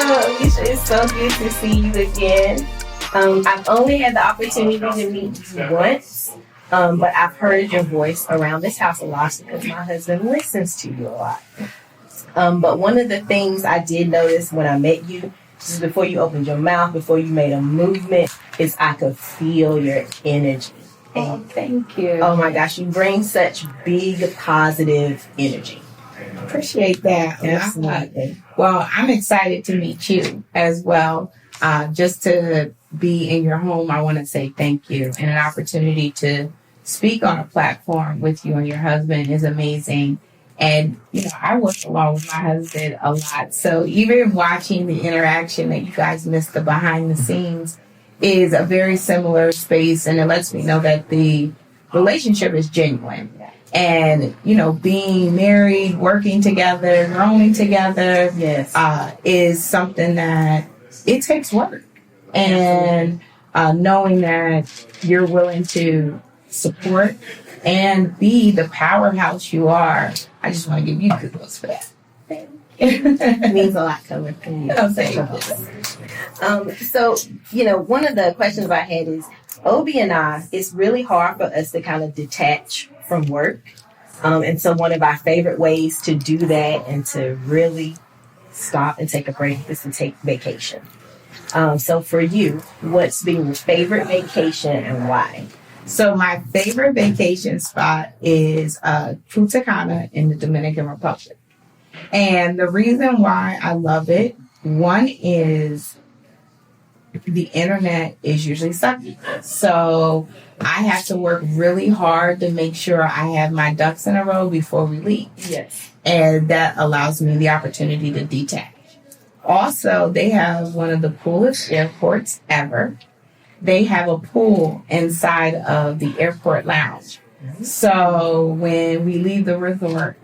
Alisha, it's so good to see you again. I've only had the opportunity to meet you once, but I've heard your voice around this house a lot because my husband listens to you a lot. But one of the things I did notice when I met you, just before you opened your mouth, before you made a movement, is I could feel your energy. Oh, thank you. Oh my gosh, you bring such big positive energy. Appreciate that. Absolutely. Well, I'm excited to meet you as well. Just to be in your home, I want to say thank you. And an opportunity to speak on a platform with you and your husband is amazing. And, I work along with my husband a lot. So even watching the interaction that you guys miss the behind the scenes is a very similar space. And it lets me know that the relationship is genuine. And, being married, working together, growing together, yes, is something that it takes work. And knowing that you're willing to support and be the powerhouse you are, I just want to give you kudos for that. It means a lot coming from you. Oh, thank you. So, one of the questions I had is, Obi and I, it's really hard for us to kind of detach from work. And so one of our favorite ways to do that and to really stop and take a break is to take vacation. So for you, what's been your favorite vacation and why? So my favorite vacation spot is Punta Cana in the Dominican Republic. And the reason why I love it, one is the internet is usually sucky. So I have to work really hard to make sure I have my ducks in a row before we leave. Yes. And that allows me the opportunity to detach. Also, they have one of the coolest airports ever. They have a pool inside of the airport lounge. So when we leave the resort,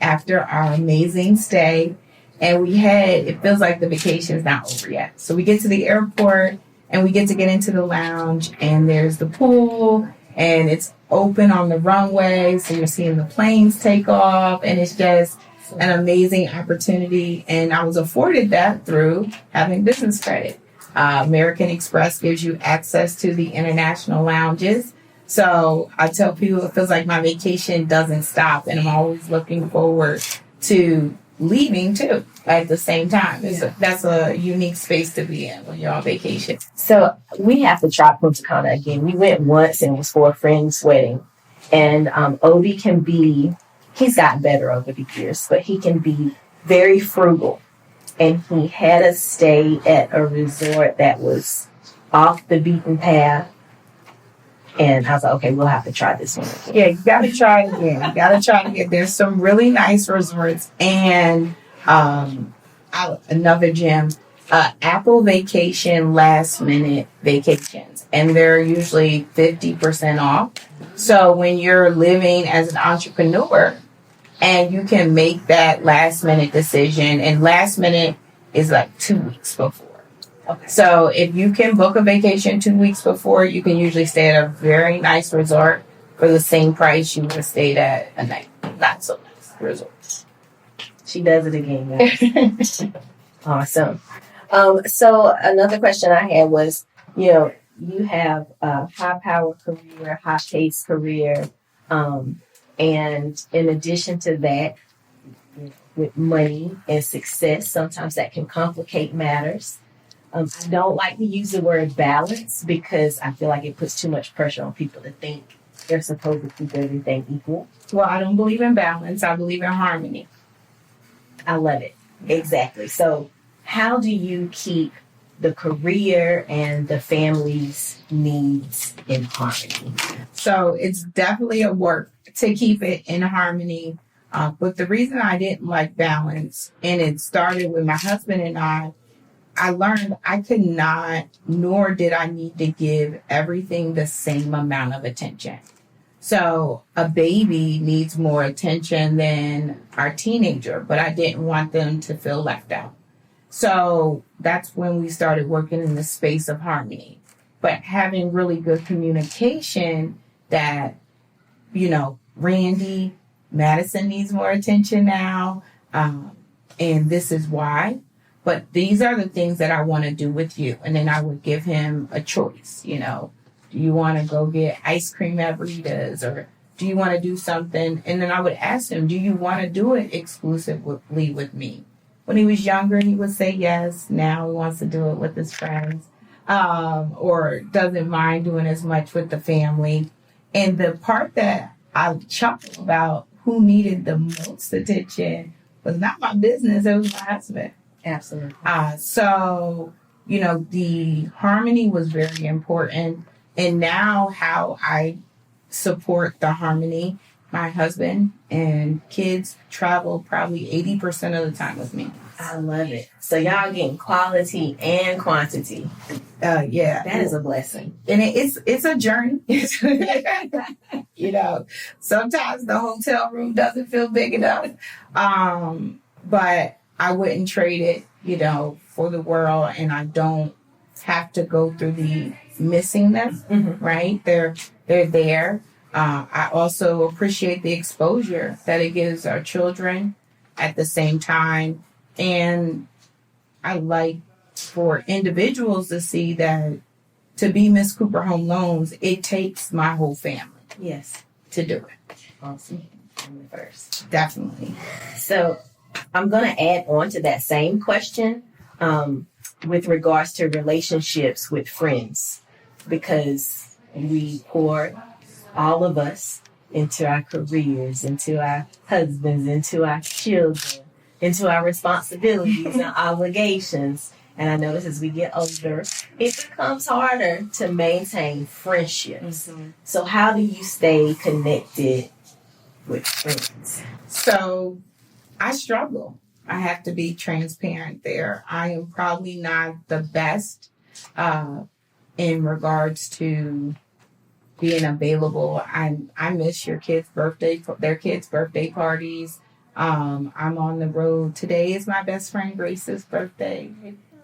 after our amazing stay, and it feels like the vacation is not over yet. So we get to the airport and we get to get into the lounge and there's the pool and it's open on the runway. So you're seeing the planes take off and it's just an amazing opportunity. And I was afforded that through having business credit. American Express gives you access to the international lounges. So I tell people it feels like my vacation doesn't stop and I'm always looking forward to leaving too at the same time. That's a unique space to be in when you're on vacation. So we have to try Punta Cana again. We went once and it was for a friend's wedding. And Obi he's gotten better over the years, but he can be very frugal. And he had us stay at a resort that was off the beaten path. And I was like, okay, we'll have to try this one again. Yeah, you got to try it again. There's some really nice resorts. And another gem, Apple Vacation last minute vacations. And they're usually 50% off. So when you're living as an entrepreneur and you can make that last minute decision, and last minute is like 2 weeks before. Okay. So if you can book a vacation 2 weeks before, you can usually stay at a very nice resort for the same price you would have stayed at a not so nice resort. She does it again, guys. Awesome. So another question I had was, you have a high power career, high pace career, and in addition to that, with money and success, sometimes that can complicate matters. I don't like to use the word balance because I feel like it puts too much pressure on people to think they're supposed to keep everything equal. Well, I don't believe in balance. I believe in harmony. I love it. Exactly. So how do you keep the career and the family's needs in harmony? So it's definitely a work to keep it in harmony. But the reason I didn't like balance, and it started with my husband and I learned I could not, nor did I need to give everything the same amount of attention. So a baby needs more attention than our teenager, but I didn't want them to feel left out. So that's when we started working in the space of harmony. But having really good communication that, Randy, Madison needs more attention now, and this is why. but these are the things that I want to do with you. And then I would give him a choice, you know, do you want to go get ice cream at Rita's, or do you want to do something? And then I would ask him, do you want to do it exclusively with me? When he was younger, he would say yes. Now he wants to do it with his friends, or doesn't mind doing as much with the family. And the part that I chuckled about, who needed the most attention, was not my business. It was my husband. Absolutely. So, you know, the harmony was very important. And now how I support the harmony, my husband and kids travel probably 80% of the time with me. I love it. So y'all getting quality and quantity. Yeah. That is a blessing. And it's a journey. You know, sometimes the hotel room doesn't feel big enough. But I wouldn't trade it, you know, for the world. And I don't have to go through the missingness, right? They're there. I also appreciate the exposure that it gives our children at the same time. And I like for individuals to see that to be Miss Cooper Home Loans, it takes my whole family. Yes. To do it. Awesome. I'm the first. Definitely. So I'm going to add on to that same question with regards to relationships with friends, because we pour, all of us, into our careers, into our husbands, into our children, into our responsibilities and obligations. And I notice as we get older, it becomes harder to maintain friendships. So how do you stay connected with friends? So I struggle. I have to be transparent there. I am probably not the best in regards to being available. I miss their kids' birthday parties. I'm on the road. Today is my best friend Grace's birthday.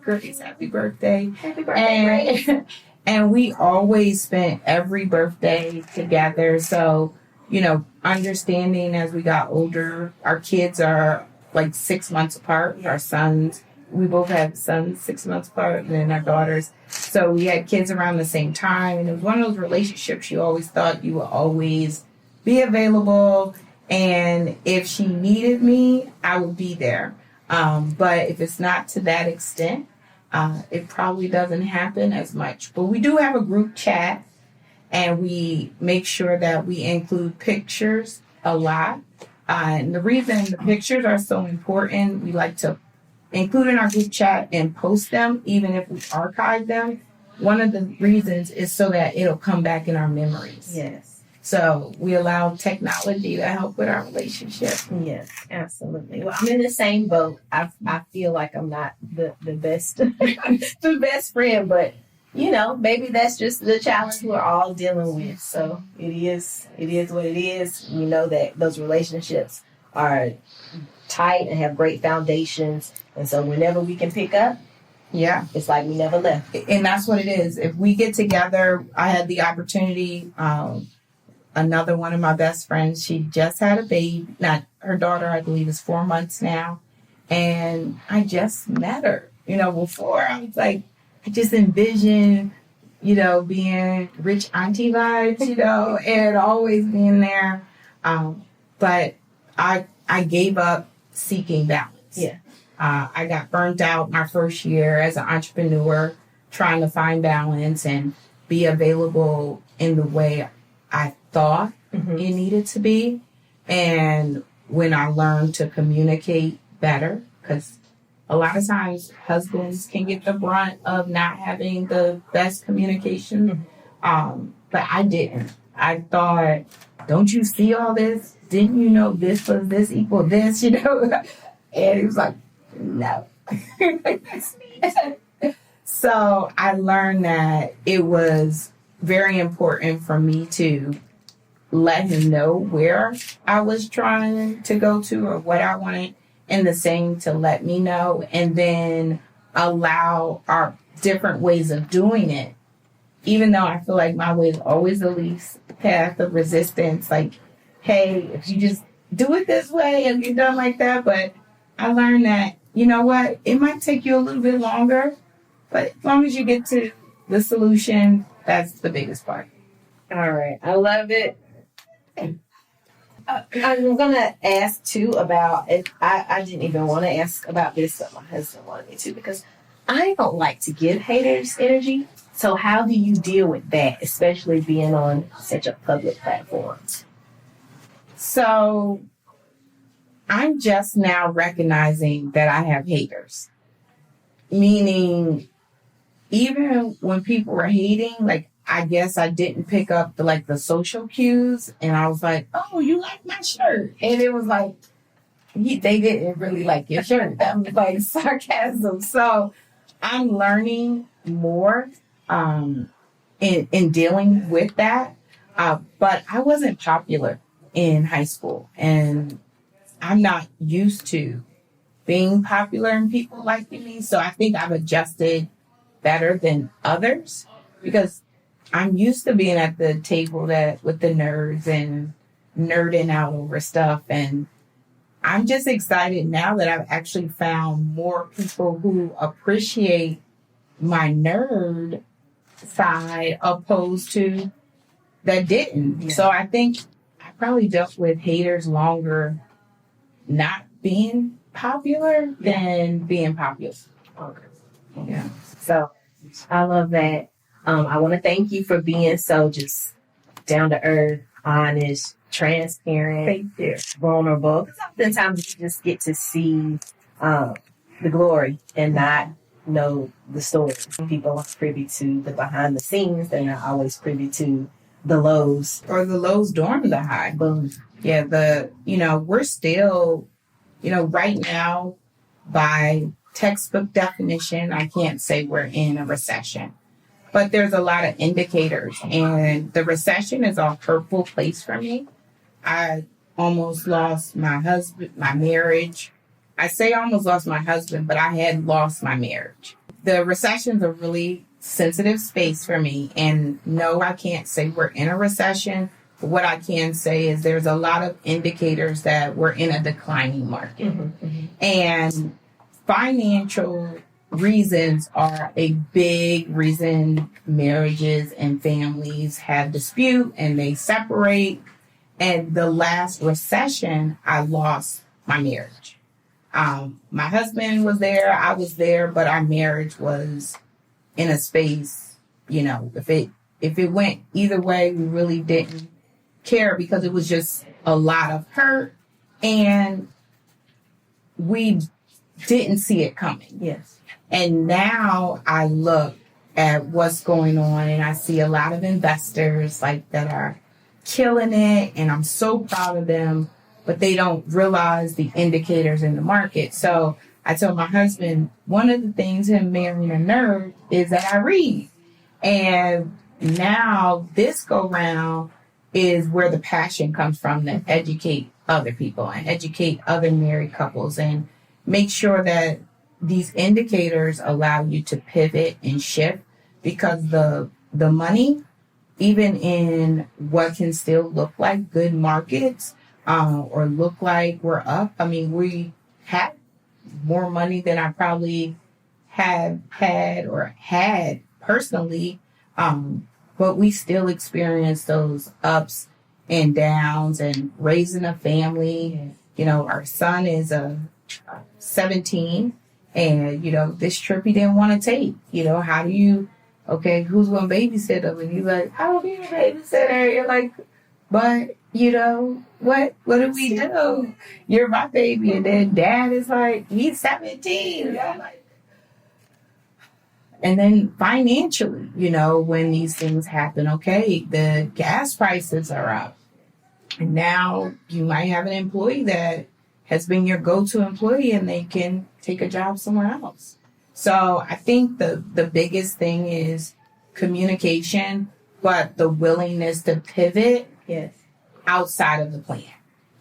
Grace, happy birthday. Happy birthday, Grace. And we always spent every birthday together. So, you know, understanding as we got older, our kids are like 6 months apart. Our sons, we both have sons 6 months apart, and then our daughters. So we had kids around the same time. And it was one of those relationships you always thought you would always be available. And if she needed me, I would be there. But if it's not to that extent, it probably doesn't happen as much. But we do have a group chat, and we make sure that we include pictures a lot. And the reason the pictures are so important, we like to include in our group chat and post them, even if we archive them. One of the reasons is so that it'll come back in our memories. Yes. So we allow technology to help with our relationship. Yes, absolutely. Well, I'm in the same boat. I feel like I'm not the best the best friend, but you know, maybe that's just the challenge we're all dealing with. So it is what it is. We know that those relationships are tight and have great foundations, and so whenever we can pick up, yeah, it's like we never left. And that's what it is. If we get together, I had the opportunity. Another one of my best friends, she just had a baby. Not her daughter, I believe, is 4 months now. And I just met her. You know, before I was like, I just envisioned, you know, being rich auntie vibes, you know, and always being there. But I gave up seeking balance. Yeah. I got burnt out my first year as an entrepreneur, trying to find balance and be available in the way I thought it needed to be. And when I learned to communicate better, because a lot of times husbands can get the brunt of not having the best communication. But I didn't. I thought, don't you see all this? Didn't you know this was this equal this, you know? And he was like, no. So I learned that it was very important for me to let him know where I was trying to go to or what I wanted, and the same to let me know, and then allow our different ways of doing it. Even though I feel like my way is always the least path of resistance, like, hey, if you just do it this way and you're done like that. But I learned that you know what? It might take you a little bit longer, but as long as you get to the solution, that's the biggest part. All right. I love it. I'm going to ask too about it. I didn't even want to ask about this, but my husband wanted me to because I don't like to give haters energy. So how do you deal with that, especially being on such a public platform? So I'm just now recognizing that I have haters. Meaning, even when people were hating, like, I guess I didn't pick up the social cues, and I was like, "Oh, you like my shirt?" And it was like, they didn't really like your shirt. That was like sarcasm. So I'm learning more in dealing with that. But I wasn't popular in high school, and I'm not used to being popular and people liking me. So I think I've adjusted better than others because I'm used to being at the table with the nerds and nerding out over stuff. And I'm just excited now that I've actually found more people who appreciate my nerd side opposed to that didn't. Yeah. So I think I probably dealt with haters longer not being popular than being popular. Okay. Yeah. So I love that. I want to thank you for being so just down to earth, honest, transparent, vulnerable. Because oftentimes you just get to see the glory and not know the story. People are privy to the behind the scenes. They're not always privy to the lows. Or the lows during the high. Boom. Yeah, we're still, right now, by textbook definition, I can't say we're in a recession. But there's a lot of indicators, and the recession is a hurtful place for me. I almost lost my husband, my marriage. I say almost lost my husband, but I had lost my marriage. The recession's a really sensitive space for me, and no, I can't say we're in a recession. But what I can say is there's a lot of indicators that we're in a declining market. Mm-hmm, mm-hmm. And financial reasons are a big reason marriages and families have dispute and they separate. And the last recession, I lost my marriage. My husband was there, I was there, but our marriage was in a space, if it went either way, we really didn't care because it was just a lot of hurt and we didn't see it coming. Yes. And now I look at what's going on and I see a lot of investors that are killing it, and I'm so proud of them, but they don't realize the indicators in the market. So I told my husband, one of the things him marrying a nerd is that I read. And now this go round is where the passion comes from, to educate other people and educate other married couples and make sure that these indicators allow you to pivot and shift, because the money, even in what can still look like good markets or look like we're up. I mean, we had more money than I probably had personally, but we still experience those ups and downs and raising a family. Our son is 17. And, this trip he didn't want to take. How do you, who's going to babysit him? And he's like, I don't need a babysitter. You're like, but, what do we do? You're my baby. And then dad is like, he's 17. And I'm like, and then financially, when these things happen, the gas prices are up. And now you might have an employee that has been your go-to employee and they can take a job somewhere else. So I think the biggest thing is communication, but the willingness to pivot outside of the plan.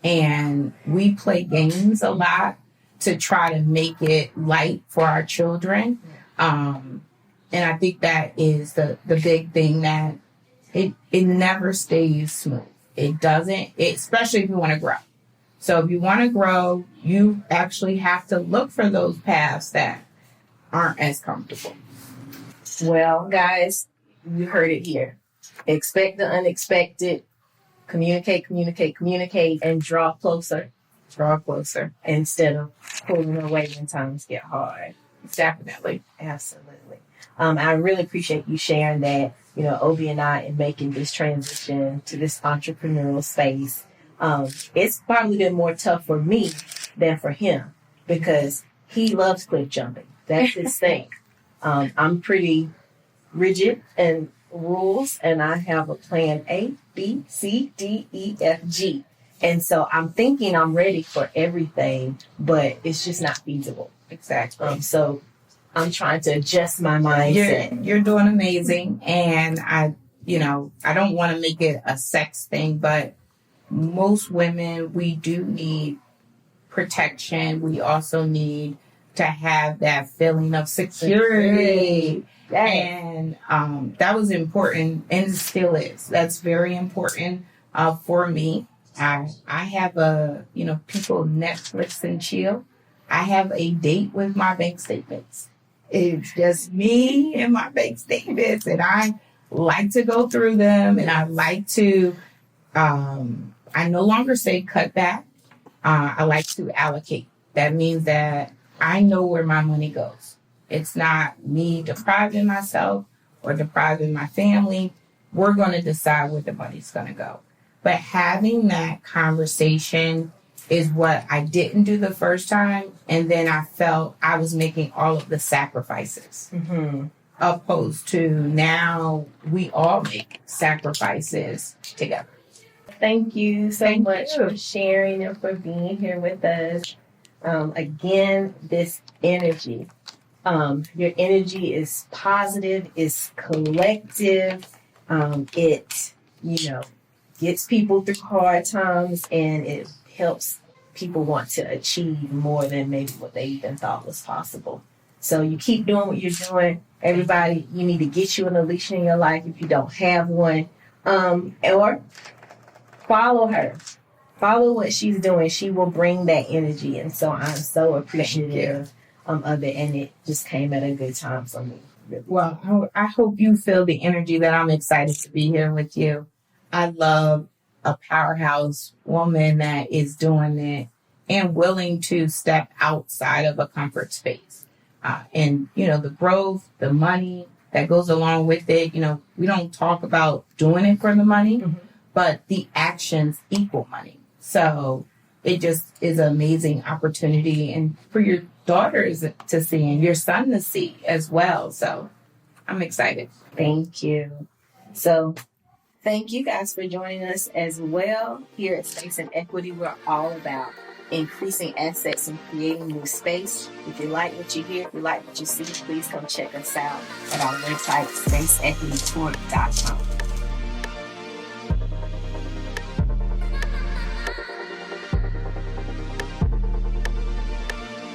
And we play games a lot to try to make it light for our children. And I think that is the big thing, that it never stays smooth. It doesn't, especially if you want to grow. So if you want to grow, you actually have to look for those paths that aren't as comfortable. Well, guys, you heard it here. Expect the unexpected. Communicate, and draw closer. Draw closer. Instead of pulling away when times get hard. Definitely. Absolutely. I really appreciate you sharing that, Obi and I, in making this transition to this entrepreneurial space. It's probably been more tough for me than for him because he loves cliff jumping. That's his thing. I'm pretty rigid and rules, and I have a plan A, B, C, D, E, F, G. And so I'm thinking I'm ready for everything, but it's just not feasible. Exactly. So I'm trying to adjust my mindset. You're doing amazing. And I don't want to make it a sex thing, but most women, we do need protection. We also need to have that feeling of security. And that was important and still is. That's very important for me. I have people Netflix and chill. I have a date with my bank statements. It's just me and my bank statements, and I like to go through them, and I like to, I no longer say cut back. I like to allocate. That means that I know where my money goes. It's not me depriving myself or depriving my family. We're going to decide where the money's going to go. But having that conversation is what I didn't do the first time. And then I felt I was making all of the sacrifices. Mm-hmm. Opposed to now we all make sacrifices together. Thank you so much for sharing and for being here with us. Again, this energy. Your energy is positive, it's collective. It, gets people through hard times, and it helps people want to achieve more than maybe what they even thought was possible. So you keep doing what you're doing. Everybody, you need to get you an Alisha in your life if you don't have one. Or follow her. Follow what she's doing. She will bring that energy. And so I'm so appreciative of it. And it just came at a good time for me. Really. Well, I hope you feel the energy that I'm excited to be here with you. I love a powerhouse woman that is doing it and willing to step outside of a comfort space. And, the growth, the money that goes along with it. We don't talk about doing it for the money, but the actions equal money. So it just is an amazing opportunity, and for your daughters to see and your son to see as well. So I'm excited. Thank you. So thank you guys for joining us as well. Here at Space and Equity, we're all about increasing assets and creating new space. If you like what you hear, if you like what you see, please come check us out at our website, spaceequitycorp.com.